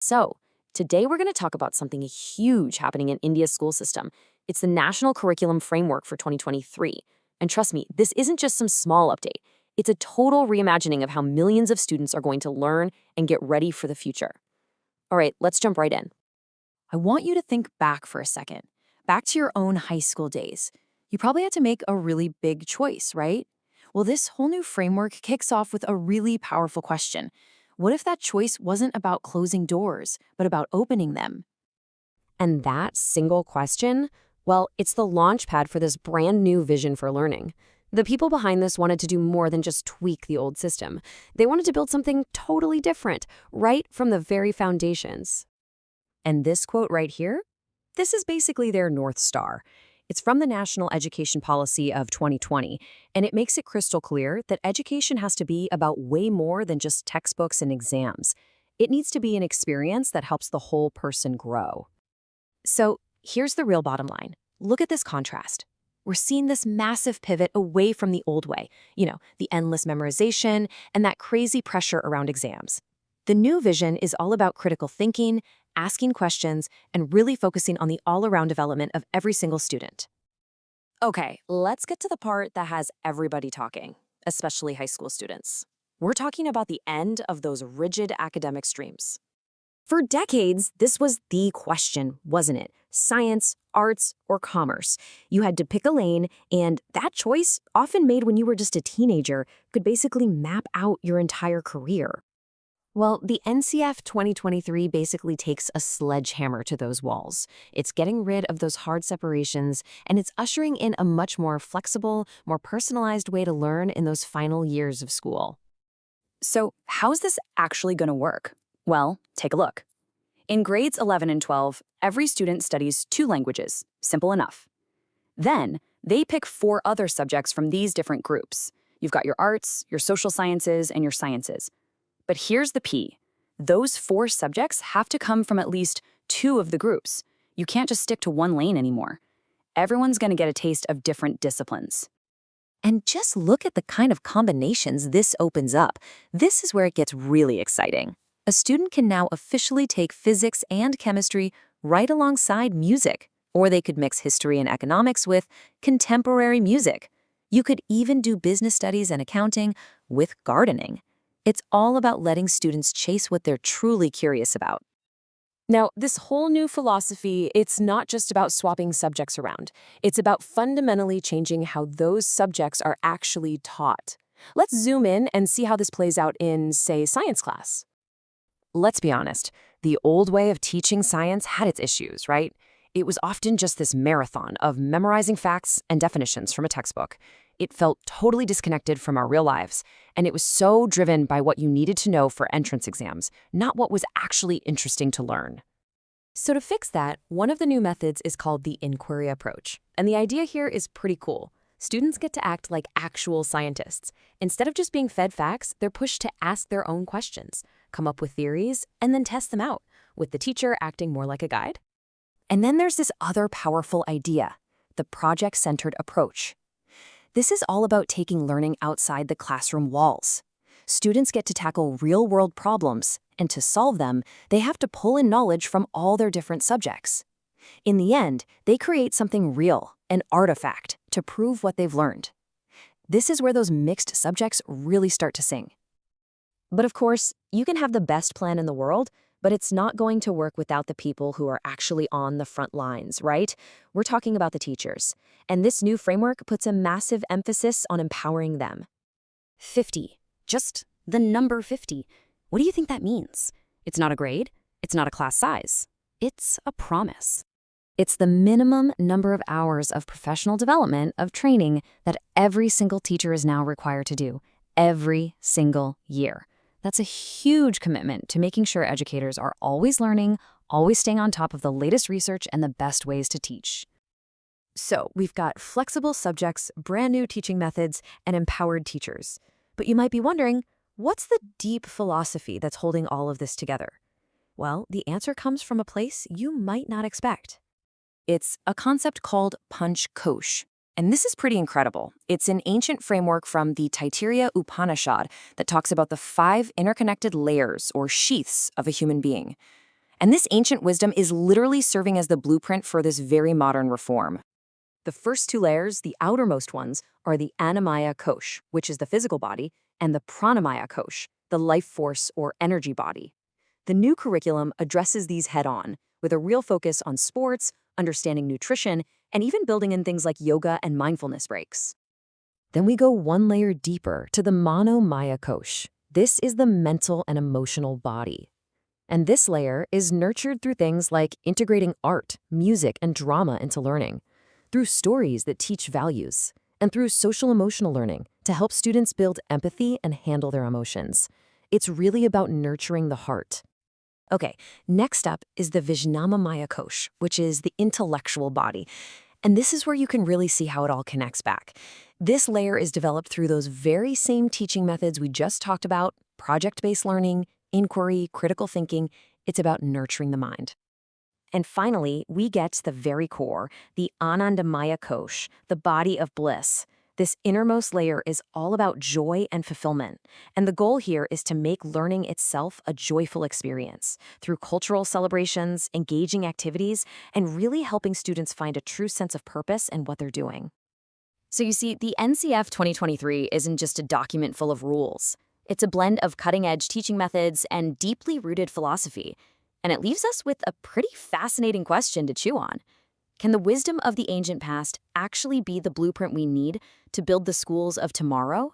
So, today we're going to talk about something huge happening in India's school system. It's the National Curriculum Framework for 2023. And trust me, this isn't just some small update. It's a total reimagining of how millions of students are going to learn and get ready for the future. All right, let's jump right in. I want you to think back for a second, back to your own high school days. You probably had to make a really big choice, right? Well, this whole new framework kicks off with a really powerful question. What if that choice wasn't about closing doors, but about opening them? And that single question, well, it's the launchpad for this brand new vision for learning. The people behind this wanted to do more than just tweak the old system. They wanted to build something totally different, right from the very foundations. And this quote right here, this is basically their North Star. It's from the National Education Policy of 2020, and it makes it crystal clear that education has to be about way more than just textbooks and exams. It needs to be an experience that helps the whole person grow. So here's the real bottom line. Look at this contrast. We're seeing this massive pivot away from the old way, the endless memorization and that crazy pressure around exams. The new vision is all about critical thinking, asking questions, and really focusing on the all-around development of every single student. Okay, let's get to the part that has everybody talking, especially high school students. We're talking about the end of those rigid academic streams. For decades, this was the question, wasn't it? Science, arts, or commerce. You had to pick a lane, and that choice, often made when you were just a teenager, could basically map out your entire career. Well, the NCF 2023 basically takes a sledgehammer to those walls. It's getting rid of those hard separations, and it's ushering in a much more flexible, more personalized way to learn in those final years of school. So, how's this actually going to work? Well, take a look. In grades 11 and 12, every student studies 2 languages, simple enough. Then, they pick 4 other subjects from these different groups. You've got your arts, your social sciences, and your sciences. But here's the P. Those 4 subjects have to come from at least 2 of the groups. You can't just stick to one lane anymore. Everyone's going to get a taste of different disciplines. And just look at the kind of combinations this opens up. This is where it gets really exciting. A student can now officially take physics and chemistry right alongside music, or they could mix history and economics with contemporary music. You could even do business studies and accounting with gardening. It's all about letting students chase what they're truly curious about. Now, this whole new philosophy, it's not just about swapping subjects around. It's about fundamentally changing how those subjects are actually taught. Let's zoom in and see how this plays out in, say, science class. Let's be honest, the old way of teaching science had its issues, right? It was often just this marathon of memorizing facts and definitions from a textbook. It felt totally disconnected from our real lives, and it was so driven by what you needed to know for entrance exams, not what was actually interesting to learn. So to fix that, one of the new methods is called the inquiry approach. And the idea here is pretty cool. Students get to act like actual scientists. Instead of just being fed facts, they're pushed to ask their own questions, come up with theories, and then test them out, with the teacher acting more like a guide. And then there's this other powerful idea, the project-centered approach. This is all about taking learning outside the classroom walls. Students get to tackle real-world problems, and to solve them, they have to pull in knowledge from all their different subjects. In the end, they create something real, an artifact, to prove what they've learned. This is where those mixed subjects really start to sing. But of course, you can have the best plan in the world, but it's not going to work without the people who are actually on the front lines, right? We're talking about the teachers. And this new framework puts a massive emphasis on empowering them. 50. Just the number 50. What do you think that means? It's not a grade. It's not a class size. It's a promise. It's the minimum number of hours of professional development, of training, that every single teacher is now required to do, every single year. That's a huge commitment to making sure educators are always learning, always staying on top of the latest research and the best ways to teach. So we've got flexible subjects, brand new teaching methods, and empowered teachers. But you might be wondering, what's the deep philosophy that's holding all of this together? Well, the answer comes from a place you might not expect. It's a concept called Panch Kosh. And this is pretty incredible. It's an ancient framework from the Taittiriya Upanishad that talks about the 5 interconnected layers or sheaths of a human being. And this ancient wisdom is literally serving as the blueprint for this very modern reform. The first two layers, the outermost ones, are the Annamaya Kosh, which is the physical body, and the Pranamaya Kosh, the life force or energy body. The new curriculum addresses these head-on, with a real focus on sports, understanding nutrition, and even building in things like yoga and mindfulness breaks. Then we go one layer deeper to the Manomaya Kosh. This is the mental and emotional body. And this layer is nurtured through things like integrating art, music, and drama into learning, through stories that teach values, and through social-emotional learning to help students build empathy and handle their emotions. It's really about nurturing the heart. Okay, next up is the Vijnanamaya Kosh, which is the intellectual body. And this is where you can really see how it all connects back. This layer is developed through those very same teaching methods we just talked about: project-based learning, inquiry, critical thinking. It's about nurturing the mind. And finally, we get to the very core, the Anandamaya Kosh, the body of bliss. This innermost layer is all about joy and fulfillment. And the goal here is to make learning itself a joyful experience through cultural celebrations, engaging activities, and really helping students find a true sense of purpose in what they're doing. So you see, the NCF 2023 isn't just a document full of rules. It's a blend of cutting-edge teaching methods and deeply rooted philosophy. And it leaves us with a pretty fascinating question to chew on. Can the wisdom of the ancient past actually be the blueprint we need to build the schools of tomorrow?